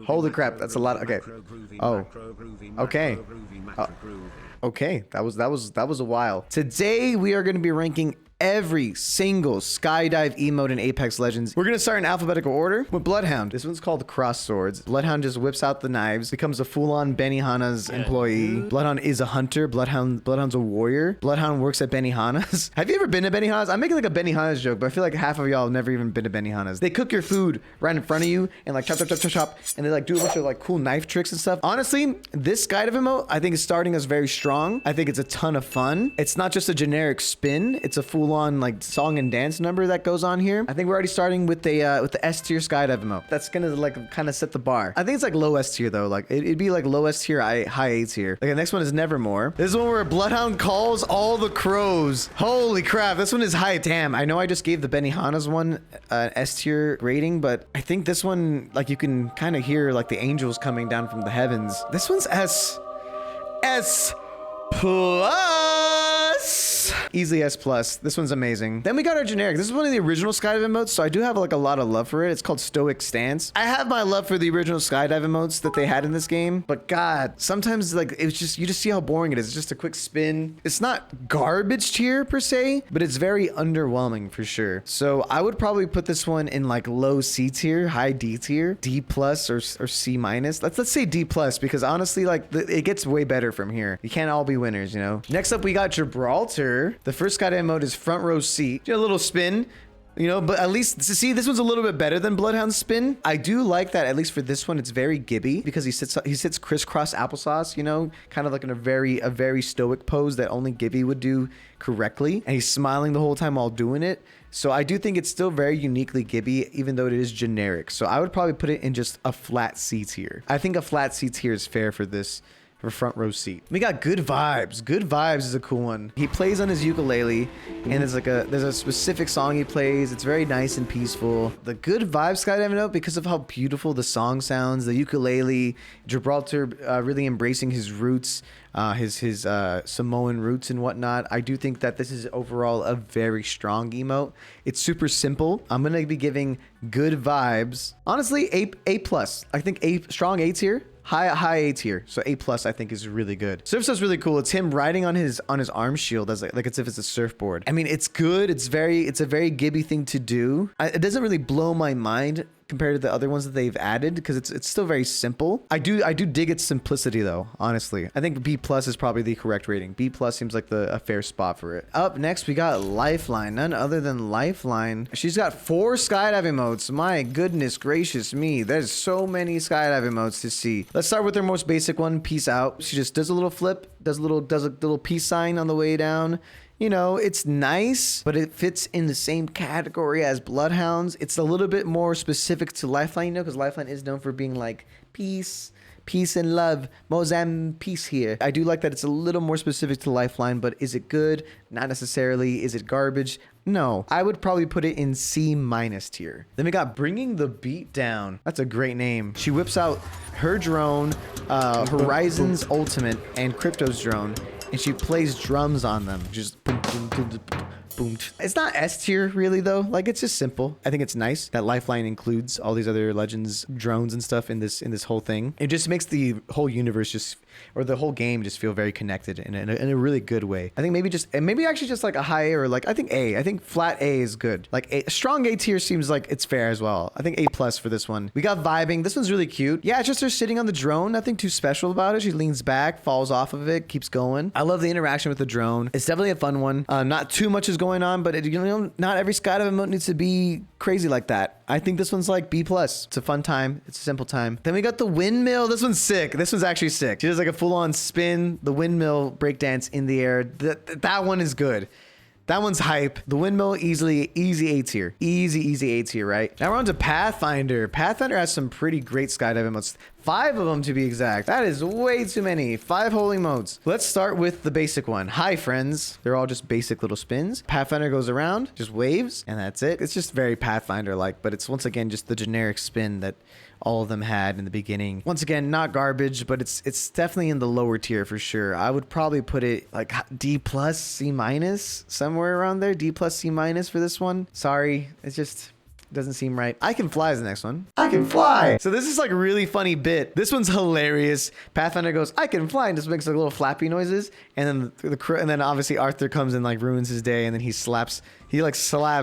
Holy crap, that's a lot. Okay. Oh. Okay. Okay, that was a while. Today we are going to be ranking every single Skydive emote in Apex Legends. We're going to start in alphabetical order with Bloodhound. This one's called Cross Swords. Bloodhound just whips out the knives, becomes a full-on Benihana's employee. Bloodhound is a hunter. Bloodhound's a warrior. Bloodhound works at Benihana's. Have you ever been to Benihana's? I'm making like a Benihana's joke, but I feel like half of y'all have never even been to Benihana's. They cook your food right in front of you and like chop, chop, chop, chop, chop, and they like do a bunch of like cool knife tricks and stuff. Honestly, this Skydive emote I think is starting us very strong. I think it's a ton of fun. It's not just a generic spin. It's a full-on like song and dance number that goes on here. I think we're already starting with the S tier Skydive emote. That's gonna like kind of set the bar. I think it's like low S tier though. Like it'd be like low S tier, high A tier. Like the next one is Nevermoor. This is one where Bloodhound calls all the crows. Holy crap, this one is hype. Damn, I know I just gave the Benihana's one an S tier rating, but I think this one, like you can kind of hear like the angels coming down from the heavens. This one's S plus. Easily S plus. This one's amazing. Then we got our generic. This is one of the original Skydive emotes, so I do have like a lot of love for it. It's called Stoic Stance. I have my love for the original Skydive emotes that they had in this game, but God, sometimes like it's just, you just see how boring it is. It's just a quick spin. It's not garbage tier per se, but it's very underwhelming for sure. So I would probably put this one in like low C tier, high D tier, D plus or C minus. Let's say D plus, because honestly, like it gets way better from here. You can't all be winners, you know? Next up, we got Gibraltar. The first Skydive mode is front row seat. Get a little spin, you know, but at least see, this one's a little bit better than Bloodhound's spin. I do like that, at least for this one, it's very Gibby because he sits crisscross applesauce, you know, kind of like in a very stoic pose that only Gibby would do correctly. And he's smiling the whole time while doing it. So I do think it's still very uniquely Gibby, even though it is generic. So I would probably put it in just a flat C tier. I think a flat C tier is fair for this. For front row seat. We got Good Vibes. Good Vibes is a cool one. He plays on his ukulele and there's a specific song he plays. It's very nice and peaceful. The Good Vibes Skydive emote, because of how beautiful the song sounds, the ukulele, Gibraltar really embracing his roots, his Samoan roots and whatnot. I do think that this is overall a very strong emote. It's super simple. I'm gonna be giving Good Vibes, honestly, A plus. I think strong A tier. High A tier, so A plus I think is really good. Surf stuff's really cool. It's him riding on his arm shield as like as if it's a surfboard. I mean, it's good. It's a very Gibby thing to do. It doesn't really blow my mind compared to the other ones that they've added because it's still very simple. I do dig its simplicity though, honestly. I think B plus is probably the correct rating. B plus seems like a fair spot for it. Up next, we got Lifeline, none other than Lifeline. She's got 4 Skydive emotes. My goodness gracious me. There's so many Skydive emotes to see. Let's start with their most basic one, Peace Out. She just does a little flip, does a little peace sign on the way down. You know, it's nice, but it fits in the same category as Bloodhounds. It's a little bit more specific to Lifeline, you know, because Lifeline is known for being like peace and love, Mozam peace here. I do like that it's a little more specific to Lifeline, but is it good? Not necessarily. Is it garbage? No. I would probably put it in C minus tier. Then we got Bringing the Beat Down. That's a great name. She whips out her drone, Horizon's ultimate, and Crypto's drone, and she plays drums on them. Just boom, boom, boom, boom, boom. It's not S tier really though. Like it's just simple. I think it's nice that Lifeline includes all these other Legends drones and stuff in this whole thing. It just makes the whole universe or the whole game just feel very connected in a really good way. I think maybe actually just like a high A, or like I think flat A is good. Like a strong A tier seems like it's fair as well. I think A plus for this one. We got Vibing. This one's really cute. Yeah, it's just her sitting on the drone. Nothing too special about it. She leans back, falls off of it, keeps going. I love the interaction with the drone. It's definitely a fun one. Not too much is going on, but you know, not every Skydive emote needs to be crazy like that. I think this one's like B plus. It's a fun time. It's a simple time. Then we got the Windmill. This one's sick. This one's actually sick. She does like a full-on spin, the windmill breakdance in the air. That one is good. That one's hype. The Windmill, easy A tier. Easy A tier, right? Now we're on to Pathfinder. Pathfinder has some pretty great Skydive emotes. 5 of them to be exact. That is way too many. 5 holy modes. Let's start with the basic one. Hi, friends. They're all just basic little spins. Pathfinder goes around, just waves, and that's it. It's just very Pathfinder-like, but it's once again just the generic spin that all of them had in the beginning. Once again, not garbage, but it's definitely in the lower tier for sure. I would probably put it like D plus, C minus, somewhere around there. D plus, C minus for this one. Sorry, it's just Doesn't seem right. I can fly is the next one. I can fly. So this is like a really funny bit. This one's hilarious. Pathfinder goes, I can fly, and just makes like little flappy noises. And then and then obviously Arthur comes and like ruins his day, and then he slaps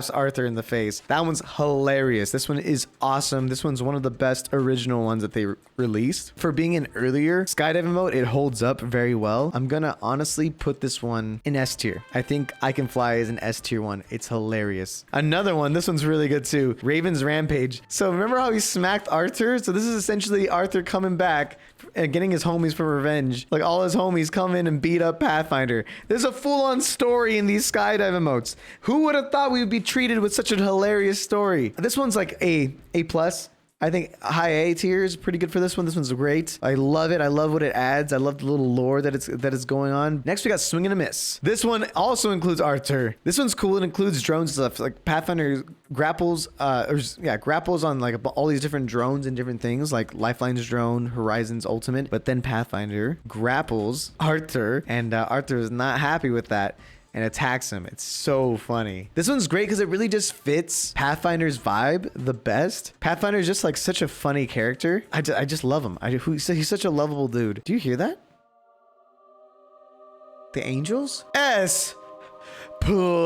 Arthur in the face. That one's hilarious. This one is awesome. This one's one of the best original ones that they released. For being an earlier Skydive emote, it holds up very well. I'm gonna honestly put this one in S tier. I think I Can Fly is an S tier one. It's hilarious. Another one, this one's really good too. Raven's Rampage. So remember how he smacked Arthur? So this is essentially Arthur coming back and getting his homies for revenge. Like all his homies come in and beat up Pathfinder. There's a full-on story in these Skydive emotes. Who would have thought we would be treated with such a hilarious story? This one's like A plus. I think high A tier is pretty good for this one. This one's great. I love it. I love what it adds. I love the little lore that is going on. Next, we got Swing and a Miss. This one also includes Arthur. This one's cool. It includes drones stuff. Like Pathfinder grapples on like all these different drones and different things, like Lifeline's drone, Horizon's ultimate. But then Pathfinder grapples Arthur, and Arthur is not happy with that and attacks him. It's so funny. This one's great because it really just fits Pathfinder's vibe the best. Pathfinder is just like such a funny character. I just love him. He's such a lovable dude. Do you hear that? The angels? S plus.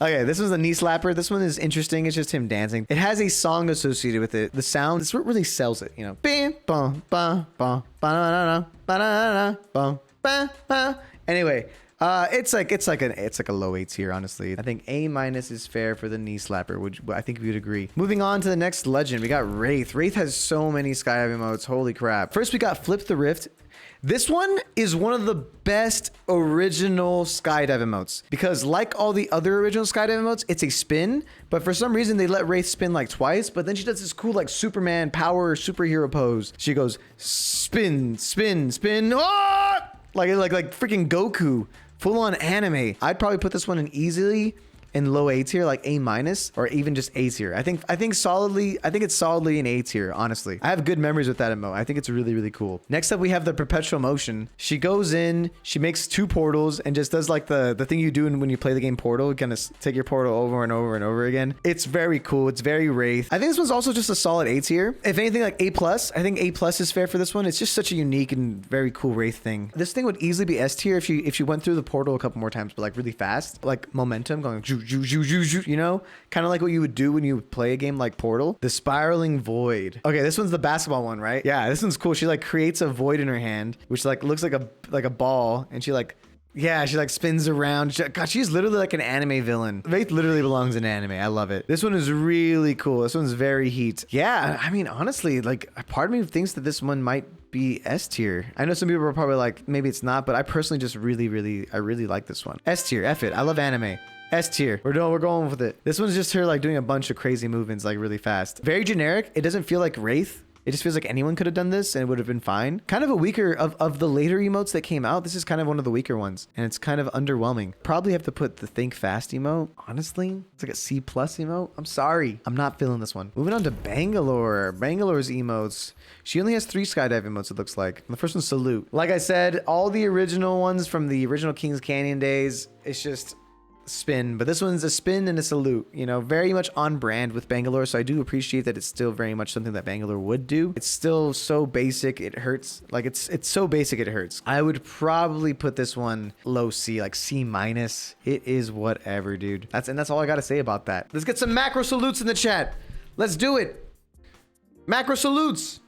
Okay, this was a knee slapper. This one is interesting. It's just him dancing. It has a song associated with it. The sound, it's what really sells it, you know. Bam, bum, bum, bum, ba-da-da-da, ba-da-da-da, bum. Anyway, it's like a low A tier, honestly. I think A minus is fair for the knee slapper. I think we would agree. Moving on to the next legend, we got Wraith. Wraith has so many Skydive emotes. Holy crap! First, we got Flip the Rift. This one is one of the best original Skydive emotes because, like all the other original Skydive emotes, it's a spin. But for some reason, they let Wraith spin like twice. But then she does this cool like Superman power superhero pose. She goes spin, spin, spin. Oh! Like freaking Goku, full on anime. I'd probably put this one in easily in low A tier, like A minus, or even just A tier. I think it's solidly an A tier, honestly. I have good memories with that emote. I think it's really, really cool. Next up, we have the Perpetual Motion. She goes in, she makes 2 portals and just does like the thing you do when you play the game Portal. You kind of take your portal over and over and over again. It's very cool. It's very Wraith. I think this one's also just a solid A tier. If anything, like A plus. I think A plus is fair for this one. It's just such a unique and very cool Wraith thing. This thing would easily be S tier if you went through the portal a couple more times, but like really fast, like momentum going, you know, kind of like what you would do when you play a game like Portal. The Spiraling Void. Okay, this one's the basketball one, right? Yeah, this one's cool. She like creates a void in her hand, which like looks like a ball, and she like spins around. God, she's literally like an anime villain. Wraith literally belongs in anime. I love it. This one is really cool. This one's very heat. Yeah, I mean, honestly, like part of me thinks that this one might be S tier. I know some people are probably like, maybe it's not, but I personally just really like this one. S tier, F it. I love anime. S tier. We're going with it. This one's just her like doing a bunch of crazy movements like really fast. Very generic. It doesn't feel like Wraith. It just feels like anyone could have done this and it would have been fine. Kind of a weaker of the later emotes that came out. This is kind of one of the weaker ones and it's kind of underwhelming. Probably have to put the Think Fast emote. Honestly, it's like a C plus emote. I'm sorry. I'm not feeling this one. Moving on to Bangalore. Bangalore's emotes. She only has 3 Skydive emotes, it looks like. The first one's Salute. Like I said, all the original ones from the original Kings Canyon days, it's just spin, but this one's a spin and a salute, you know, very much on brand with Bangalore. So I do appreciate that it's still very much something that Bangalore would do. It's still so basic it hurts. Like it's so basic it hurts. I would probably put this one low C, like C minus. It is whatever, dude. That's all I gotta say about that. Let's get some macro salutes in the chat. Let's do it. Macro salutes.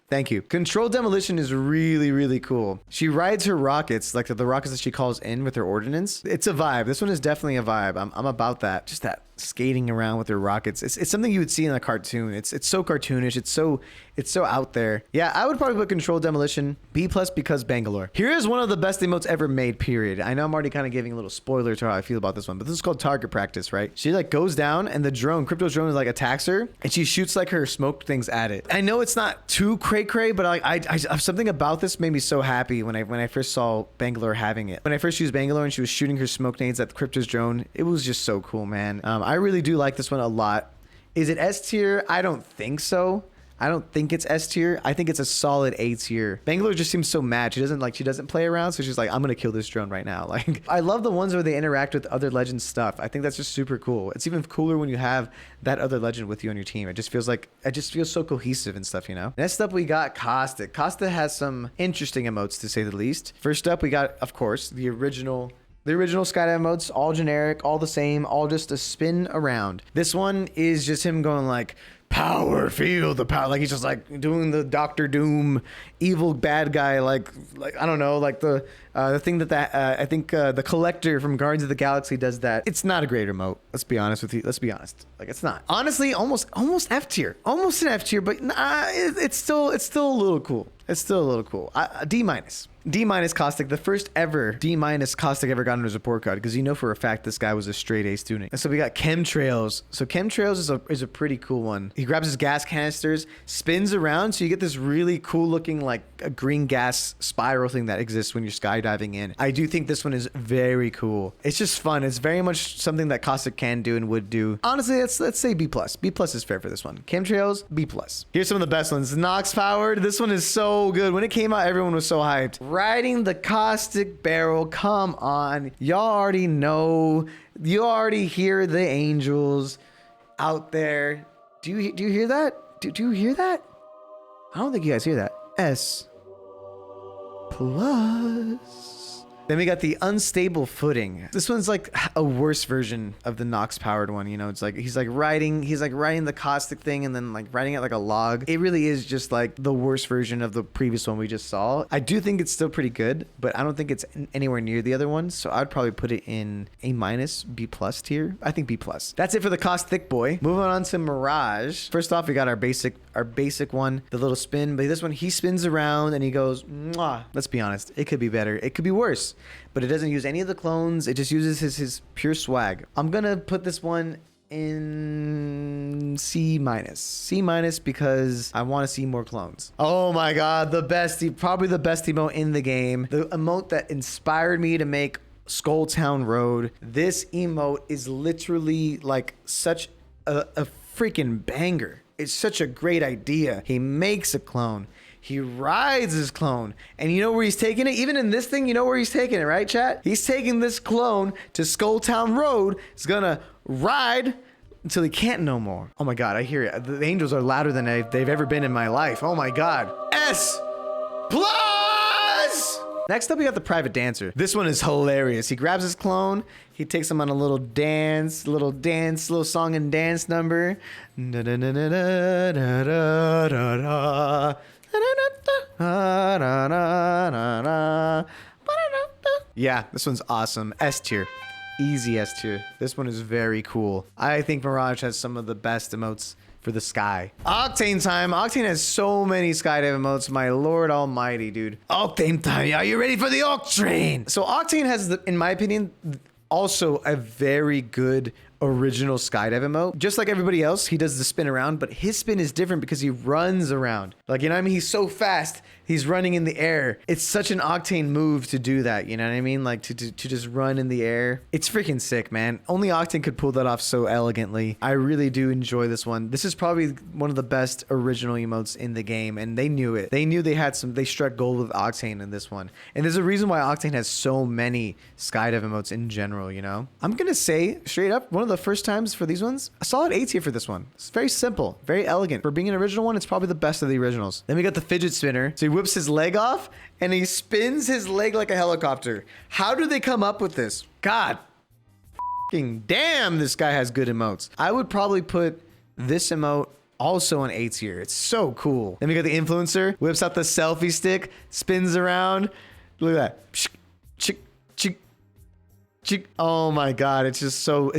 Thank you. Controlled demolition is really cool. She rides her rockets, like the rockets that she calls in with her ordnance. It's a vibe. This one is definitely a vibe. I'm about that. Just that skating around with her rockets. It's something you would see in a cartoon. It's so cartoonish. It's so out there. Yeah, I would probably put controlled demolition B plus because Bangalore. Here is one of the best emotes ever made, period. I know I'm already kind of giving a little spoiler to how I feel about this one, but this is called target practice, right? She like goes down and the drone, Crypto's drone, like attacks her and she shoots like her smoke things at it. I know it's not too cray, but like I something about this made me so happy when I first saw Bangalore having it. When I first used Bangalore and she was shooting her smoke nades at Crypto's drone, it was just so cool, man. I really do like this one a lot. Is it S tier? I don't think so. I don't think it's S tier. I think it's a solid A tier. Bangalore just seems so mad. She doesn't play around, so she's like, I'm gonna kill this drone right now. Like, I love the ones where they interact with other legends stuff. I think that's just super cool. It's even cooler when you have that other legend with you on your team. It just feels so cohesive and stuff, you know? Next up, we got Caustic. Caustic has some interesting emotes, to say the least. First up, we got, of course, the original Skydive emotes, all generic, all the same, all just a spin around. This one is just him going like, power, feel the power. Like he's just like doing the Doctor Doom, evil bad guy, like I don't know, like the thing that I think the Collector from Guardians of the Galaxy does that. It's not a great emote. Let's be honest with you. Let's be honest. Like it's not. Honestly, almost F tier, almost an F tier, but nah, it's still a little cool. It's still a little cool. D minus. D minus Caustic, the first ever D minus Caustic ever got on his report card, because you know for a fact this guy was a straight A student. And so we got Chemtrails. So Chemtrails is a pretty cool one. He grabs his gas canisters, spins around, so you get this really cool looking like a green gas spiral thing that exists when you're skydiving in. I do think this one is very cool. It's just fun. It's very much something that Caustic can do and would do. Honestly, let's say B plus. B plus is fair for this one. Chemtrails, B plus. Here's some of the best ones. Nox powered. This one is so good. When it came out, everyone was so hyped. Riding the Caustic barrel. Come on. Y'all already know. You already hear the angels out there. Do you hear that? Do you hear that? I don't think you guys hear that. S plus. Then we got the unstable footing. This one's like a worse version of the Nox powered one. You know, it's like he's like riding the Caustic thing and then like riding it like a log. It really is just like the worst version of the previous one we just saw. I do think it's still pretty good, but I don't think it's anywhere near the other ones. So I'd probably put it in A minus, B plus tier. I think B plus. That's it for the Caustic boy. Moving on to Mirage. First off, we got our basic one, the little spin. But this one, he spins around and he goes, mwah. Let's be honest, it could be better. It could be worse. But it doesn't use any of the clones. It just uses his pure swag. I'm gonna put this one in C minus. C minus because I want to see more clones. Oh my god, probably the best emote in the game. The emote that inspired me to make Skulltown Road. This emote is literally like such a freaking banger. It's such a great idea. He makes a clone. He rides his clone. And you know where he's taking it? Even in this thing, you know where he's taking it, right, chat? He's taking this clone to Skulltown Road. He's gonna ride until he can't no more. Oh my god, I hear it. The angels are louder than they've ever been in my life. Oh my god. S plus! Next up, we got the Private Dancer. This one is hilarious. He grabs his clone. He takes him on a little song and dance number. Yeah, this one's awesome. S tier. Easy S tier. This one is very cool. I think Mirage has some of the best emotes for the sky. Octane time. Octane has so many Skydive emotes. My lord almighty, dude. Octane time. Are you ready for the Octane? So Octane has, in my opinion, also a very good original Skydive emote. Just like everybody else, he does the spin around, but his spin is different because he runs around. Like, you know what I mean? He's so fast, he's running in the air. It's such an Octane move to do that, you know what I mean? Like to just run in the air. It's freaking sick, man. Only Octane could pull that off so elegantly. I really do enjoy this one. This is probably one of the best original emotes in the game, and they knew it. They knew they struck gold with Octane in this one. And there's a reason why Octane has so many Skydive emotes in general, you know? I'm gonna say, straight up, one of the first times for these ones, a solid A tier for this one. It's very simple, very elegant. For being an original one, it's probably the best of the originals. Then we got the fidget spinner. So he whips his leg off and he spins his leg like a helicopter. How do they come up with this? God fucking damn, this guy has good emotes. I would probably put this emote also an A tier. It's so cool. Then we got the influencer, whips out the selfie stick, spins around. Look at that. Oh my god, it's just so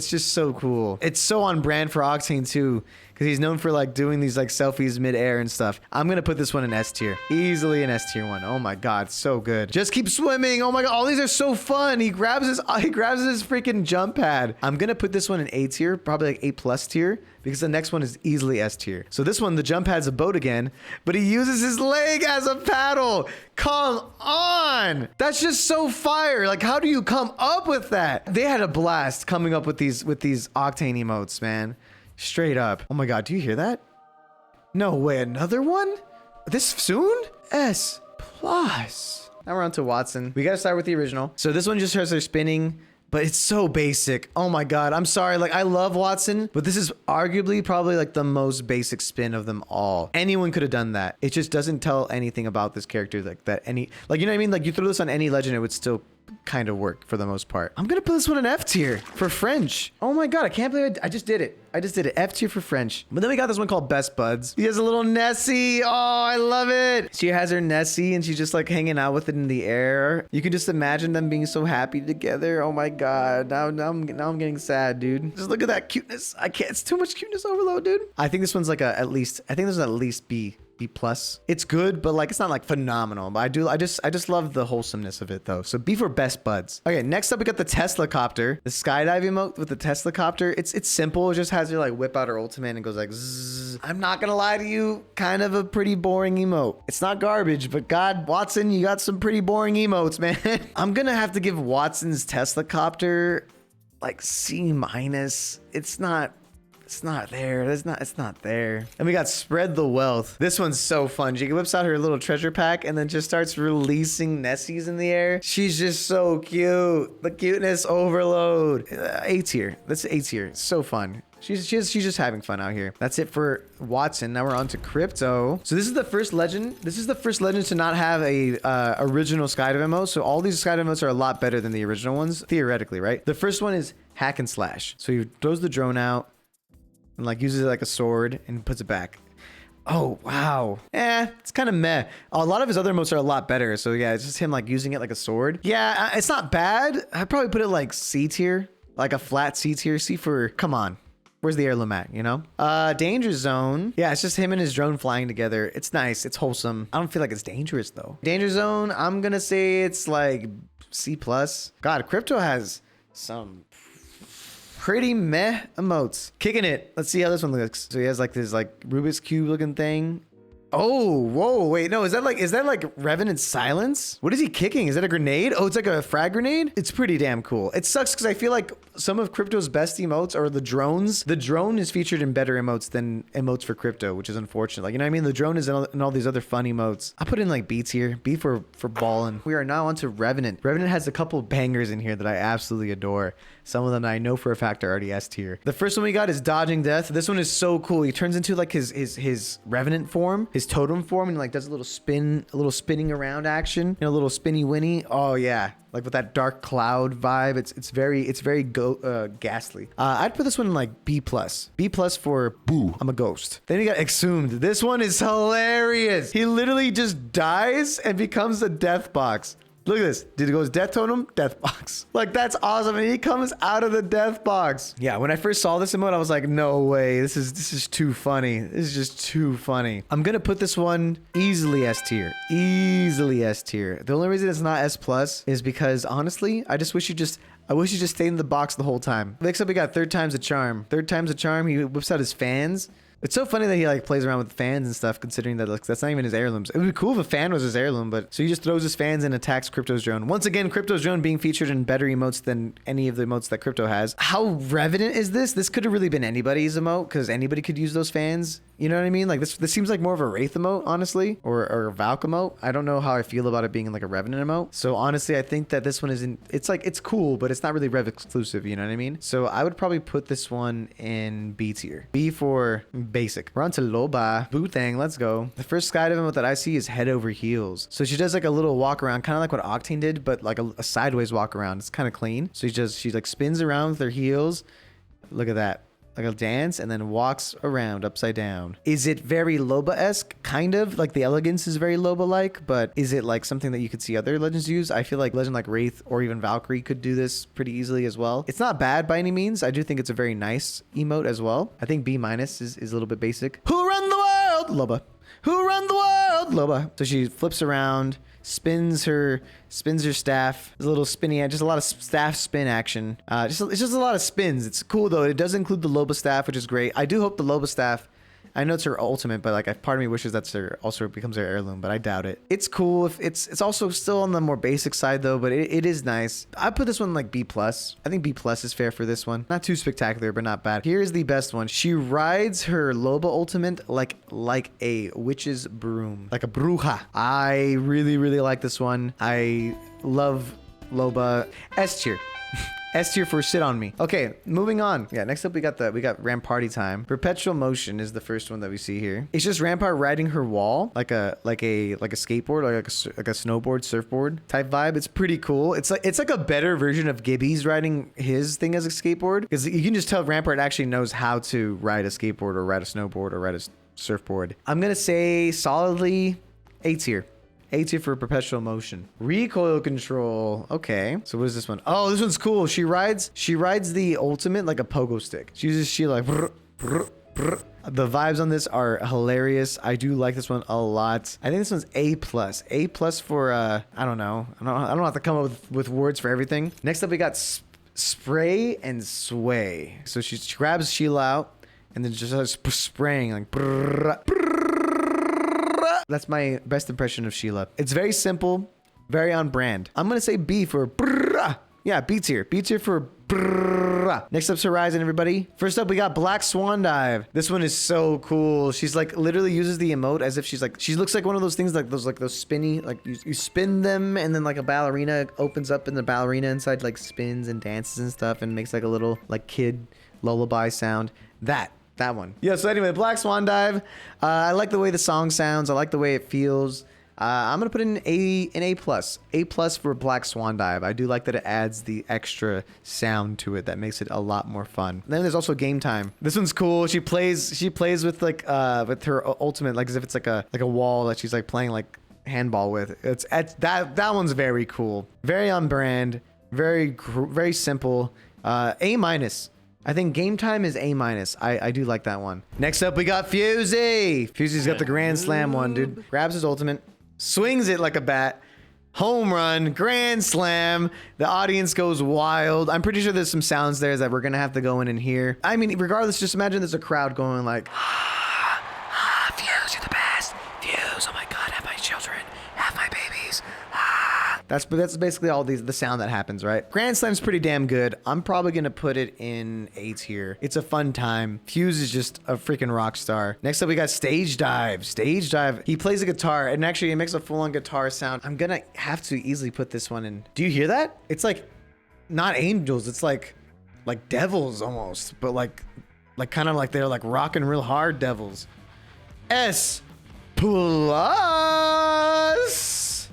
cool. It's so on brand for Octane too, because he's known for like doing these like selfies mid-air and stuff. I'm gonna put this one in S tier. Easily an S tier one. Oh my god, so good. Just keep swimming. Oh my god, all these are so fun. He grabs his freaking jump pad. I'm gonna put this one in A tier, probably like A plus tier, because the next one is easily S tier. So this one, the jump pad's a boat again, but he uses his leg as a paddle. Come on. That's just so fire. Like, how do you come up with that? They had a blast coming up with these Octane emotes, man. Straight up. Oh my god, do you hear that? No way, another one? This soon? S+. Now we're on to Watson. We gotta start with the original. So this one just has her spinning, but it's so basic. Oh my God, I'm sorry. Like, I love Watson, but this is arguably probably like the most basic spin of them all. Anyone could have done that. It just doesn't tell anything about this character like that. Like, you know what I mean? Like, you throw this on any legend, it would still kind of work for the most part. I'm gonna put this one in F tier for French. Oh my God, I can't believe I just did it. I just did it. F tier for French. But then we got this one called Best Buds. He has a little Nessie. Oh, I love it. She has her Nessie and she's just like hanging out with it in the air. You can just imagine them being so happy together. Oh my God. Now I'm getting sad, dude. Just look at that cuteness. I can't. It's too much cuteness overload, dude. I think this one's like I think this is at least B. B+. It's good, but like it's not like phenomenal. But I just love the wholesomeness of it though. So B for Best Buds. Okay, next up we got the Tesla copter. The Skydive emote with the Tesla copter. It's simple. It just has her like whip out her ultimate and goes like zzz. I'm not gonna lie to you, kind of a pretty boring emote. It's not garbage, but God, Watson, you got some pretty boring emotes, man. I'm gonna have to give Watson's Tesla copter like C-. It's not there. It's not there. And we got Spread the Wealth. This one's so fun. She whips out her little treasure pack and then just starts releasing Nessies in the air. She's just so cute. The cuteness overload. A tier. That's A tier. It's so fun. She's just having fun out here. That's it for Watson. Now we're on to Crypto. So this is the first legend. This is the first legend to not have a original Skydive emote. So all these Skydive emotes are a lot better than the original ones, theoretically, right? The first one is Hack and Slash. So he throws the drone out and like uses it like a sword and puts it back. Oh, wow. It's kind of meh. A lot of his other emotes are a lot better. So yeah, it's just him like using it like a sword. Yeah, it's not bad. I'd probably put it like C tier, like a flat C tier. C for, come on. Where's the heirloom at, you know? Danger Zone. Yeah, it's just him and his drone flying together. It's nice. It's wholesome. I don't feel like it's dangerous though. Danger Zone, I'm gonna say it's like C+. God, Crypto has some pretty meh emotes. Kicking it. Let's see how this one looks. So he has like this like Rubik's Cube looking thing. Oh, whoa, wait, no, is that like Revenant Silence? What is he kicking? Is that a grenade? Oh, it's like a frag grenade? It's pretty damn cool. It sucks because I feel like some of Crypto's best emotes are the drones. The drone is featured in better emotes than emotes for Crypto, which is unfortunate. Like, you know what I mean? The drone is in all these other fun emotes. I put in like B tier. B for ballin'. We are now on to Revenant. Revenant has a couple bangers in here that I absolutely adore. Some of them I know for a fact are already S tier. The first one we got is Dodging Death. This one is so cool. He turns into like his Revenant form, his totem form, and like does a little spinning around action, you know, a little spinny winny. Oh yeah, like with that dark cloud vibe. It's very ghastly. I'd put this one in like B+. B+ for boo, I'm a ghost. Then we got Exhumed. This one is hilarious. He literally just dies and becomes a death box. Look at this. Did it goes death totem, death box. Like, that's awesome. And he comes out of the death box. Yeah, when I first saw this emote, I was like, no way. This is too funny. This is just too funny. I'm gonna put this one easily S tier. Easily S tier. The only reason it's not S+ is because honestly, I wish you just stayed in the box the whole time. Next up, we got Third Time's a Charm. Third Time's a Charm. He whips out his fans. It's so funny that he like plays around with fans and stuff, considering that like, that's not even his heirlooms. It would be cool if a fan was his heirloom, but so he just throws his fans and attacks Crypto's drone. Once again, Crypto's drone being featured in better emotes than any of the emotes that Crypto has. How Revenant is this? This could have really been anybody's emote because anybody could use those fans. You know what I mean? Like this seems like more of a Wraith emote, honestly, or a Valk emote. I don't know how I feel about it being like a Revenant emote. So honestly, I think that this one isn't. It's like it's cool, but it's not really Rev exclusive. You know what I mean? So I would probably put this one in B tier. B for basic. We're on to Loba. Boothang, let's go. The first Skydive emote that I see is head over heels. So she does like a little walk around, kind of like what Octane did, but like a sideways walk around. It's kind of clean. So she like spins around with her heels. Look at that. Like a dance and then walks around upside down. Is it very Loba-esque? Kind of. Like the elegance is very Loba-like, but is it like something that you could see other legends use? I feel like legend like Wraith or even Valkyrie could do this pretty easily as well. It's not bad by any means. I do think it's a very nice emote as well. I think B- is a little bit basic. Who run the world? Loba. Who run the world? Loba. So she flips around, spins her staff. There's a little spinny, just a lot of staff spin action. It's just a lot of spins. It's cool though. It does include the Loba staff, which is great. I do hope the Loba staff I know it's her ultimate, but like part of me wishes that's her also becomes her heirloom, but I doubt it. It's cool. If it's also still on the more basic side though, but it is nice. I put this one like B+. I think B+ is fair for this one. Not too spectacular, but not bad. Here's the best one. She rides her Loba ultimate like a witch's broom, like a bruja. I really, really like this one. I love Loba. S tier. S tier for sit on me. Okay, moving on. Yeah, next up we got Ramparty time. Perpetual motion is the first one that we see here. It's just Rampart riding her wall like a skateboard, like a snowboard, surfboard type vibe. It's pretty cool. It's like a better version of Gibby's riding his thing as a skateboard, because you can just tell Rampart actually knows how to ride a skateboard or ride a snowboard or ride a surfboard. I'm gonna say solidly A tier. A tier for perpetual motion. Recoil control. Okay. So what is this one? Oh, this one's cool. She rides the ultimate like a pogo stick. She uses like brr, brr, brr. The vibes on this are hilarious. I do like this one a lot. I think this one's A+. A+ for I don't know. I don't have to come up with words for everything. Next up we got spray and sway. So she grabs Sheila out and then just starts spraying like brr, brr. That's my best impression of Sheila. It's very simple, very on brand. I'm gonna say B for brrrah. Yeah, B tier. B tier for brrrah. Next up's Horizon, everybody. First up, we got Black Swan Dive. This one is so cool. She's like literally uses the emote as if she looks like one of those things like those spinny, like you spin them and then like a ballerina opens up and the ballerina inside like spins and dances and stuff and makes like a little like kid lullaby sound. That one. Yeah, so anyway, Black Swan Dive. I like the way the song sounds. I like the way it feels. I'm going to put in A+. A+ for Black Swan Dive. I do like that it adds the extra sound to it that makes it a lot more fun. Then there's also Game Time. This one's cool. She plays with like with her ultimate, like as if it's like a wall that she's like playing like handball with. It's that one's very cool. Very on brand. Very simple. A-. I think Game Time is A-. I do like that one. Next up, we got Fusey. Fusey's got the Grand Slam one, dude. Grabs his ultimate, swings it like a bat. Home run, Grand Slam. The audience goes wild. I'm pretty sure there's some sounds there that we're going to have to go in and hear. I mean, regardless, just imagine there's a crowd going like, Fuse, you're the best. Fuse, oh my God, have my children, have my babies. That's basically all the sound that happens, right? Grand Slam's pretty damn good. I'm probably gonna put it in A tier. It's a fun time. Fuse is just a freaking rock star. Next up, we got Stage Dive. Stage Dive. He plays a guitar, and actually, he makes a full-on guitar sound. I'm gonna have to easily put this one in. Do you hear that? It's like not angels. It's like devils almost, but like kind of like they're like rocking real hard devils. S+.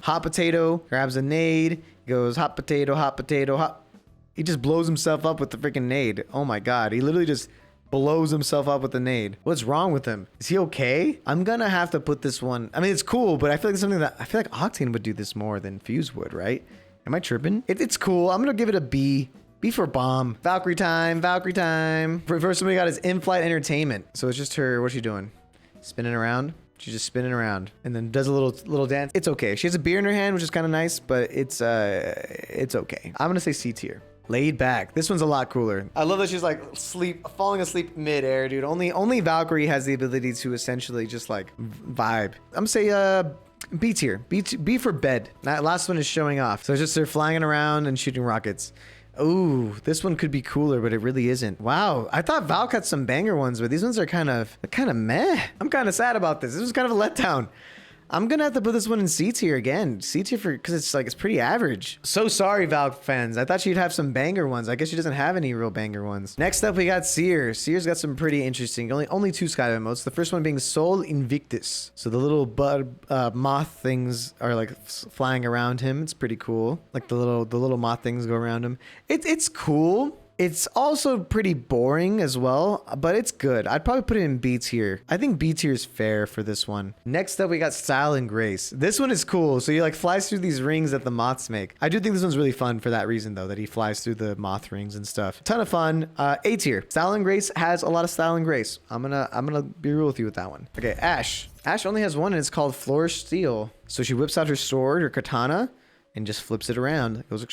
Hot potato, grabs a nade, goes hot potato, hot. He just blows himself up with the freaking nade. Oh my God. He literally just blows himself up with the nade. What's wrong with him? Is he okay? I'm gonna have to put this one. I mean, it's cool, but I feel like it's something that I feel like Octane would do this more than Fuse would, right? Am I tripping? It's cool. I'm gonna give it a B. B for bomb. Valkyrie time. First one we got is in-flight entertainment. So it's just her, what's she doing? Spinning around. She's just spinning around and then does a little dance. It's okay. She has a beer in her hand, which is kind of nice, but it's okay. I'm gonna say C tier. Laid back. This one's a lot cooler. I love that she's like falling asleep mid-air, dude. Only Valkyrie has the ability to essentially just like vibe. I'm gonna say B tier. B for bed. That last one is showing off. So it's just they're flying around and shooting rockets. Ooh, this one could be cooler, but it really isn't. Wow, I thought Valk had some banger ones, but these ones are kind of meh. I'm kind of sad about this. This was kind of a letdown. I'm gonna have to put this one in C tier again. C tier because it's pretty average. So sorry, Valk fans. I thought she'd have some banger ones. I guess she doesn't have any real banger ones. Next up, we got Seer. Seer's got some pretty interesting. Only two Skydive emotes. The first one being Sol Invictus. So the little moth things are like flying around him. It's pretty cool. Like the little moth things go around him. It's cool. It's also pretty boring as well, but it's good. I'd probably put it in B tier. I think B tier is fair for this one. Next up, we got Style and Grace. This one is cool. So he like flies through these rings that the moths make. I do think this one's really fun for that reason though, that he flies through the moth rings and stuff. Ton of fun. A tier. Style and Grace has a lot of style and grace. I'm gonna be real with you with that one. Okay, Ash. Ash only has one and it's called Flourish Steel. So she whips out her sword, her katana, and just flips it around. It goes like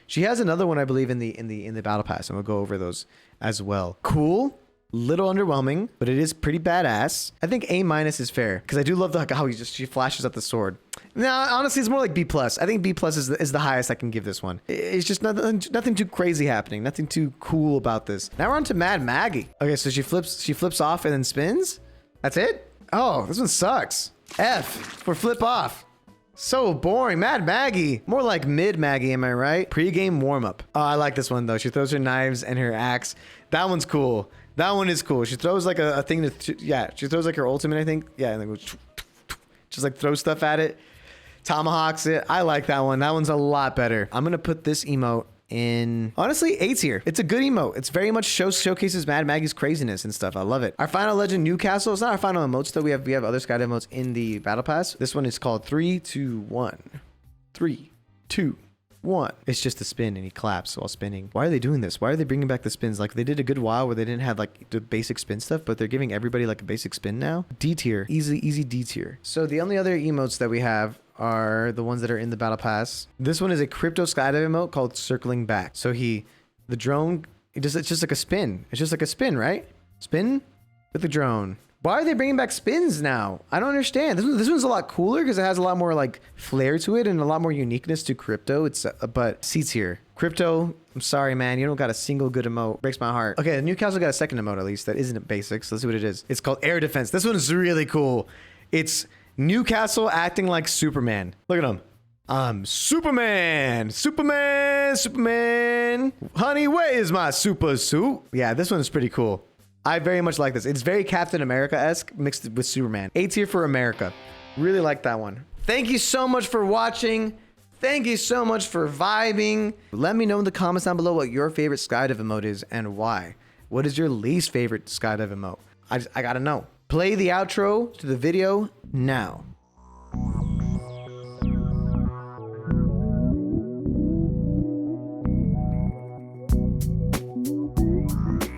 she has another one, I believe, in the battle pass, and we'll go over those as well. Cool, Little underwhelming, but it is pretty badass. I think A- is fair because I do love how she flashes at the sword. Now, honestly, it's more like B+. I think B+ is the highest I can give this one. It's just nothing too crazy happening. Nothing too cool about this. Now we're on to Mad Maggie. Okay, so she flips off and then spins. That's it? Oh, this one sucks. F for flip off. So boring. Mad Maggie. More like mid Maggie, am I right? Pre-game warm-up. Oh, I like this one though. She throws her knives and her axe. That one's cool. That one is cool. She throws like a thing yeah, she throws like her ultimate, I think. Yeah, and then goes just like throw stuff at it. Tomahawks it. I like that one. That one's a lot better. I'm gonna put this emote in, honestly, A tier. It's a good emote. It's very much showcases Mad Maggie's craziness and stuff. I love it. Our final legend, Newcastle. It's not our final emotes though. We have other Skydive emotes in the battle pass. This one is called 3, 2, 1. 3, 2, 1. It's just a spin and he claps while spinning. Why are they doing this? Why are they bringing back the spins? Like they did a good while where they didn't have like the basic spin stuff, but they're giving everybody like a basic spin now. D tier. Easy D tier. So the only other emotes that we have are the ones that are in the battle pass. This one is a crypto Skydive emote called Circling Back. So the drone, it's just like a spin. It's just like a spin, right? Spin with the drone. Why are they bringing back spins now? I don't understand. This one's a lot cooler because it has a lot more like flair to it and a lot more uniqueness to crypto. It's but C tier. Crypto, I'm sorry, man. You don't got a single good emote. Breaks my heart. Okay, Newcastle got a second emote at least that isn't basic. So let's see what it is. It's called Air Defense. This one is really cool. It's Newcastle acting like Superman. Look at him. I'm Superman. Superman. Honey, where is my super suit? Yeah, this one is pretty cool. I very much like this. It's very Captain America-esque mixed with Superman. A tier for America. Really like that one. Thank you so much for watching. Thank you so much for vibing. Let me know in the comments down below what your favorite Skydive emote is and why. What is your least favorite Skydive emote? I gotta know. Play the outro to the video now.